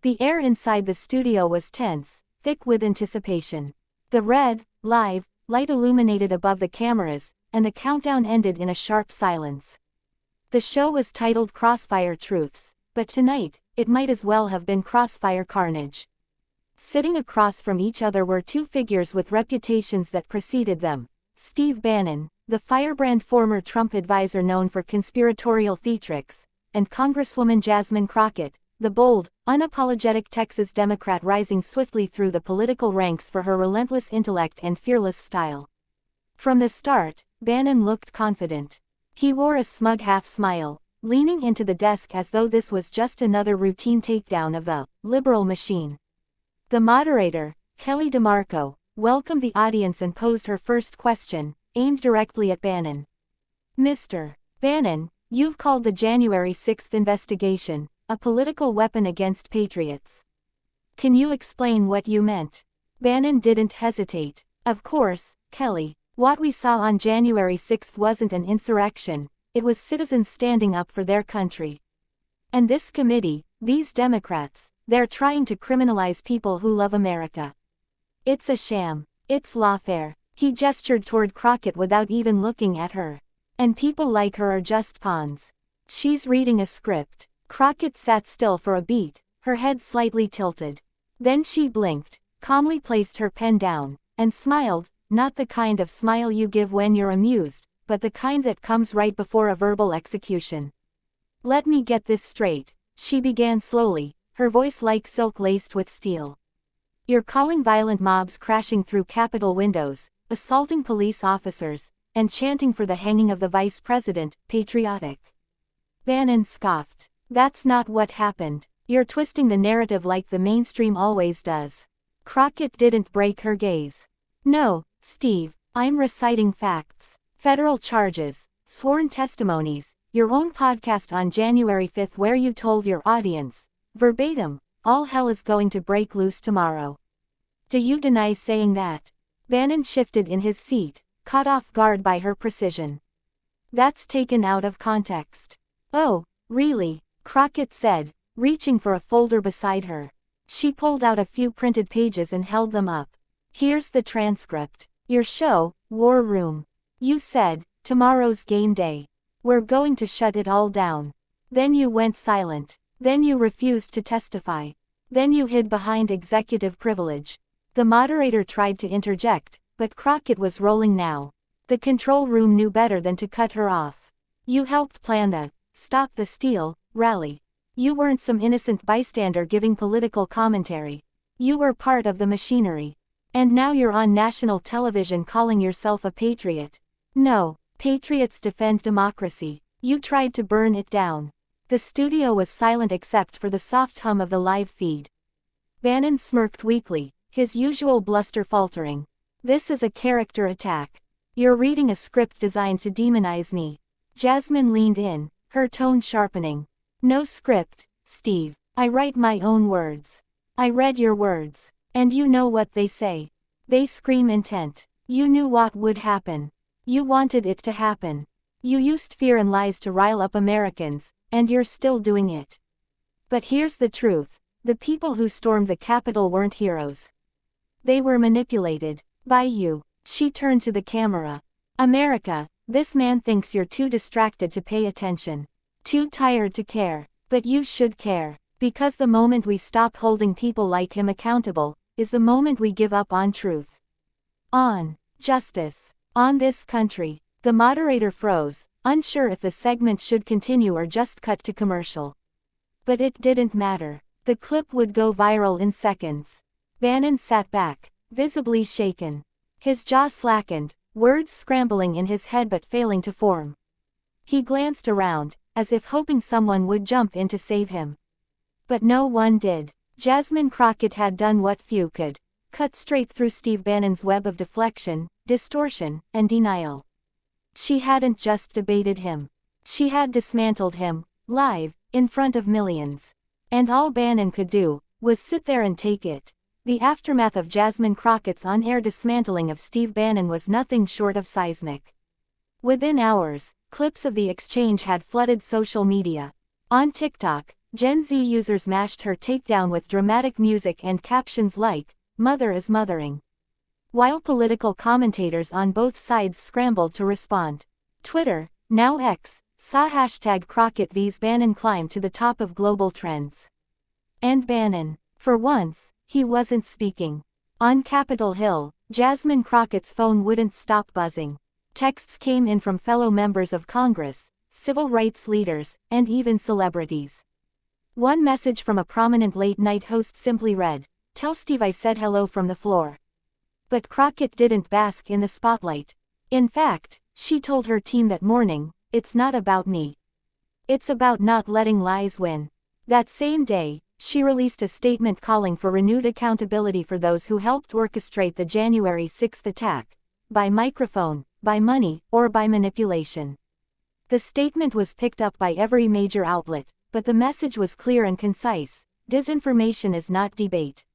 The air inside the studio was tense, thick with anticipation. The red, live, light illuminated above the cameras, and the countdown ended in a sharp silence. The show was titled Crossfire Truths, but tonight, it might as well have been Crossfire Carnage. Sitting across from each other were two figures with reputations that preceded them. Steve Bannon, the firebrand former Trump advisor known for conspiratorial theatrics, and Congresswoman Jasmine Crockett, the bold, unapologetic Texas Democrat rising swiftly through the political ranks for her relentless intellect and fearless style. From the start, Bannon looked confident. He wore a smug half-smile, leaning into the desk as though this was just another routine takedown of the liberal machine. The moderator, Kelly DeMarco, welcomed the audience and posed her first question, aimed directly at Bannon. Mr. Bannon, you've called the January 6th investigation a political weapon against patriots. Can you explain what you meant? Bannon didn't hesitate. Of course, Kelly. What we saw on January 6th wasn't an insurrection, it was citizens standing up for their country. And this committee, these Democrats, they're trying to criminalize people who love America. It's a sham. It's lawfare. He gestured toward Crockett without even looking at her. And people like her are just pawns. She's reading a script. Crockett sat still for a beat, her head slightly tilted. Then she blinked, calmly placed her pen down, and smiled, not the kind of smile you give when you're amused, but the kind that comes right before a verbal execution. Let me get this straight, she began slowly, her voice like silk laced with steel. You're calling violent mobs crashing through Capitol windows, assaulting police officers, and chanting for the hanging of the vice president, patriotic. Bannon scoffed. That's not what happened. You're twisting the narrative like the mainstream always does. Crockett didn't break her gaze. No, Steve, I'm reciting facts. Federal charges, sworn testimonies, your own podcast on January 5th where you told your audience, verbatim, all hell is going to break loose tomorrow. Do you deny saying that? Bannon shifted in his seat, caught off guard by her precision. That's taken out of context. Oh, really? Crockett said, reaching for a folder beside her. She pulled out a few printed pages and held them up. Here's the transcript. Your show, War Room. You said, tomorrow's game day. We're going to shut it all down. Then you went silent. Then you refused to testify. Then you hid behind executive privilege. The moderator tried to interject, but Crockett was rolling now. The control room knew better than to cut her off. You helped plan the Stop the Steal rally. You weren't some innocent bystander giving political commentary. You were part of the machinery. And now you're on national television calling yourself a patriot. No, patriots defend democracy. You tried to burn it down. The studio was silent except for the soft hum of the live feed. Bannon smirked weakly, his usual bluster faltering. This is a character attack. You're reading a script designed to demonize me. Jasmine leaned in, her tone sharpening. No script, Steve. I write my own words. I read your words. And you know what they say. They scream intent. You knew what would happen. You wanted it to happen. You used fear and lies to rile up Americans, and you're still doing it. But here's the truth. The people who stormed the Capitol weren't heroes. They were manipulated. By you. She turned to the camera. America, this man thinks you're too distracted to pay attention. Too tired to care. But you should care. Because the moment we stop holding people like him accountable, is the moment we give up on truth. On justice. On this country. The moderator froze, unsure if the segment should continue or just cut to commercial. But it didn't matter. The clip would go viral in seconds. Bannon sat back, visibly shaken. His jaw slackened, words scrambling in his head but failing to form. He glanced around, as if hoping someone would jump in to save him. But no one did. Jasmine Crockett had done what few could. Cut straight through Steve Bannon's web of deflection, distortion, and denial. She hadn't just debated him. She had dismantled him, live, in front of millions. And all Bannon could do, was sit there and take it. The aftermath of Jasmine Crockett's on-air dismantling of Steve Bannon was nothing short of seismic. Within hours, clips of the exchange had flooded social media. On TikTok, Gen Z users mashed her takedown with dramatic music and captions like, "Mother is mothering," while political commentators on both sides scrambled to respond. Twitter, now X, saw hashtag Crockett vs Bannon climb to the top of global trends. And Bannon, for once, he wasn't speaking. On Capitol Hill, Jasmine Crockett's phone wouldn't stop buzzing. Texts came in from fellow members of Congress, civil rights leaders, and even celebrities. One message from a prominent late-night host simply read, "Tell Steve I said hello from the floor." But Crockett didn't bask in the spotlight. In fact, she told her team that morning, "It's not about me. It's about not letting lies win." That same day, she released a statement calling for renewed accountability for those who helped orchestrate the January 6th attack, by microphone, by money, or by manipulation. The statement was picked up by every major outlet, but the message was clear and concise: disinformation is not debate.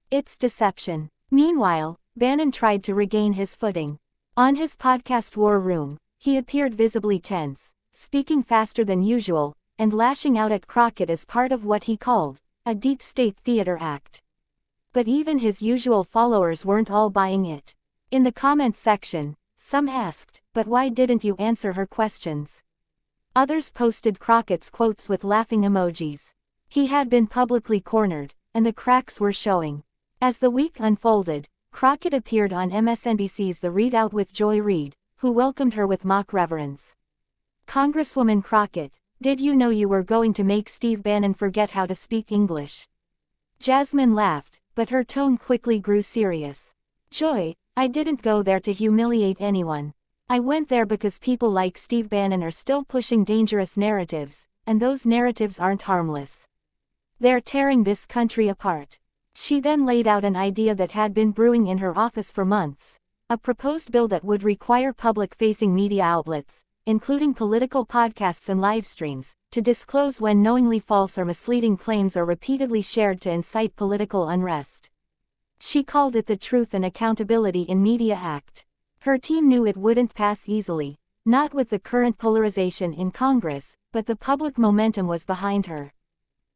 It's deception. Meanwhile, Bannon tried to regain his footing. On his podcast War Room, he appeared visibly tense, speaking faster than usual, and lashing out at Crockett as part of what he called a deep state theater act. But even his usual followers weren't all buying it. In the comments section, some asked, "But why didn't you answer her questions?" Others posted Crockett's quotes with laughing emojis. He had been publicly cornered, and the cracks were showing. As the week unfolded, Crockett appeared on MSNBC's The Readout with Joy Reid, who welcomed her with mock reverence. "Congresswoman Crockett, did you know you were going to make Steve Bannon forget how to speak English?" Jasmine laughed, but her tone quickly grew serious. "Joy, I didn't go there to humiliate anyone. I went there because people like Steve Bannon are still pushing dangerous narratives, and those narratives aren't harmless. They're tearing this country apart." She then laid out an idea that had been brewing in her office for months, a proposed bill that would require public-facing media outlets, including political podcasts and live streams, to disclose when knowingly false or misleading claims are repeatedly shared to incite political unrest. She called it the Truth and Accountability in Media Act. Her team knew it wouldn't pass easily, not with the current polarization in Congress, but the public momentum was behind her.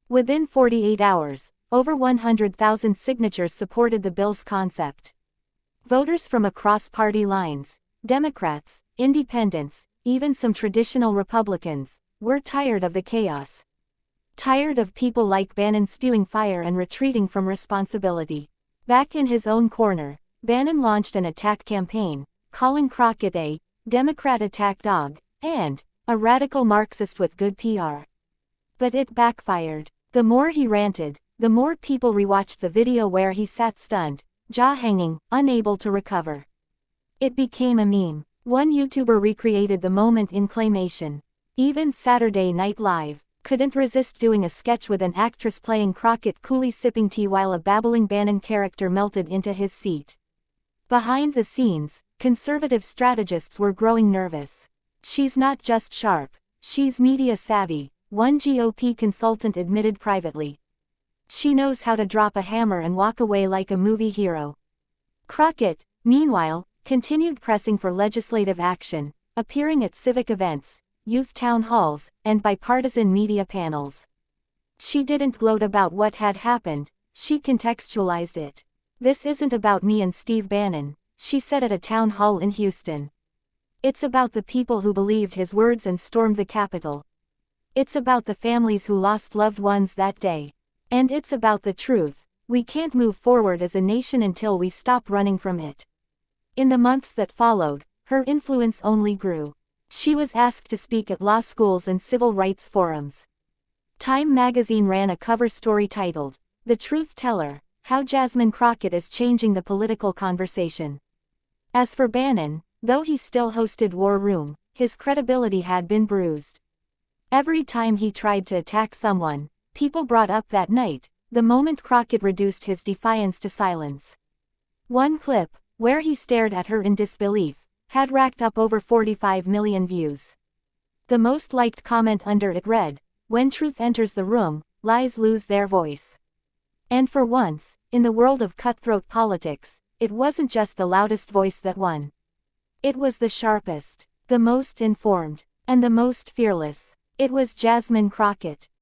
Within 48 hours, over 100,000 signatures supported the bill's concept. Voters from across party lines, Democrats, independents, even some traditional Republicans, were tired of the chaos. Tired of people like Bannon spewing fire and retreating from responsibility. Back in his own corner, Bannon launched an attack campaign, calling Crockett a Democrat attack dog, and a radical Marxist with good PR. But it backfired. The more he ranted, the more people rewatched the video where he sat stunned, jaw hanging, unable to recover. It became a meme. One YouTuber recreated the moment in claymation. Even Saturday Night Live couldn't resist doing a sketch with an actress playing Crockett coolly sipping tea while a babbling Bannon character melted into his seat. Behind the scenes, conservative strategists were growing nervous. "She's not just sharp, she's media savvy," one GOP consultant admitted privately. "She knows how to drop a hammer and walk away like a movie hero." Crockett, meanwhile, continued pressing for legislative action, appearing at civic events, youth town halls, and bipartisan media panels. She didn't gloat about what had happened, she contextualized it. "This isn't about me and Steve Bannon," she said at a town hall in Houston. "It's about the people who believed his words and stormed the Capitol. It's about the families who lost loved ones that day. And it's about the truth. We can't move forward as a nation until we stop running from it." In the months that followed, her influence only grew. She was asked to speak at law schools and civil rights forums. Time magazine ran a cover story titled, "The Truth Teller: How Jasmine Crockett is Changing the Political Conversation." As for Bannon, though he still hosted War Room, his credibility had been bruised. Every time he tried to attack someone, people brought up that night, the moment Crockett reduced his defiance to silence. One clip, where he stared at her in disbelief, had racked up over 45 million views. The most liked comment under it read, "When truth enters the room, lies lose their voice." And for once, in the world of cutthroat politics, it wasn't just the loudest voice that won. It was the sharpest, the most informed, and the most fearless. It was Jasmine Crockett.